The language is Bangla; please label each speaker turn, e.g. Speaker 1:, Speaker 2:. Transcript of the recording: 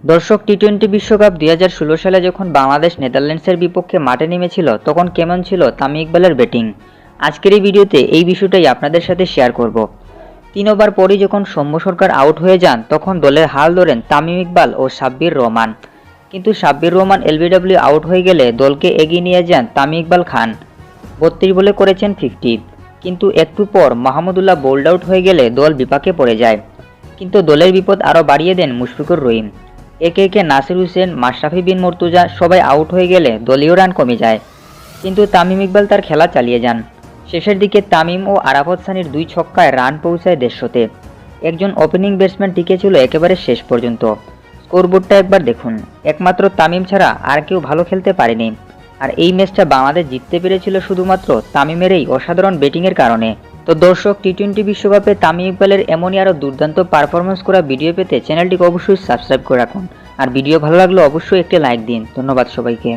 Speaker 1: দর্শক, টি-20 বিশ্বকাপ 2016 সালে যখন বাংলাদেশ নেদারল্যান্ডসের বিপক্ষে মাঠে নেমেছিল তখন কেমন ছিল তামিম ইকবালের ব্যাটিং। আজকের এই ভিডিওতে এই বিষয়টাই আপনাদের সাথে শেয়ার করব। 3 ওভার পরই যখন সৌম্য সরকার আউট হয়ে যান তখন দলের হাল ধরেন তামিম ইকবাল ও সাব্বির রহমান। কিন্তু সাব্বির রহমান এলবিডব্লিউ আউট হয়ে গেলে দলকে এগিয়ে নিয়ে যান তামিম ইকবাল খান। 32 বলে করেছেন 50, কিন্তু একটু পর মাহমুদুল্লাহ বোল্ড আউট হয়ে গেলে দল বিপাকে পড়ে যায়। কিন্তু দলের বিপদ আরও বাড়িয়ে দেন মুশফিকুর রহিম। একে একে নাসির হোসেন, মাশরাফি বিন মুর্তজা সবাই আউট হয়ে গেলে দলীয় রান কমে যায়, কিন্তু তামিম ইকবাল তার খেলা চালিয়ে যান। শেষের দিকে তামিম ও আরাফাত সানির 2 ছক্কায় রান পৌঁছায় 150-তে। একজন ওপেনিং ব্যাটসম্যান টিকেছিল একেবারে শেষ পর্যন্ত। স্কোরবোর্ডটা একবার দেখুন, একমাত্র তামিম ছাড়া আর কেউ ভালো খেলতে পারেনি। আর এই ম্যাচটা বাংলাদেশ জিততে পেরেছিল শুধুমাত্র তামিমের এই অসাধারণ ব্যাটিংয়ের কারণে। তো দর্শক, টি-20 বিশ্বকাপে তামিম ইকবালের এমনই আরও দুর্দান্ত পারফরমেন্স করা ভিডিও পেতে চ্যানেলটিকে অবশ্যই সাবস্ক্রাইব করে রাখুন। আর ভিডিও ভালো লাগলে অবশ্যই একটি লাইক দিন। ধন্যবাদ সবাইকে।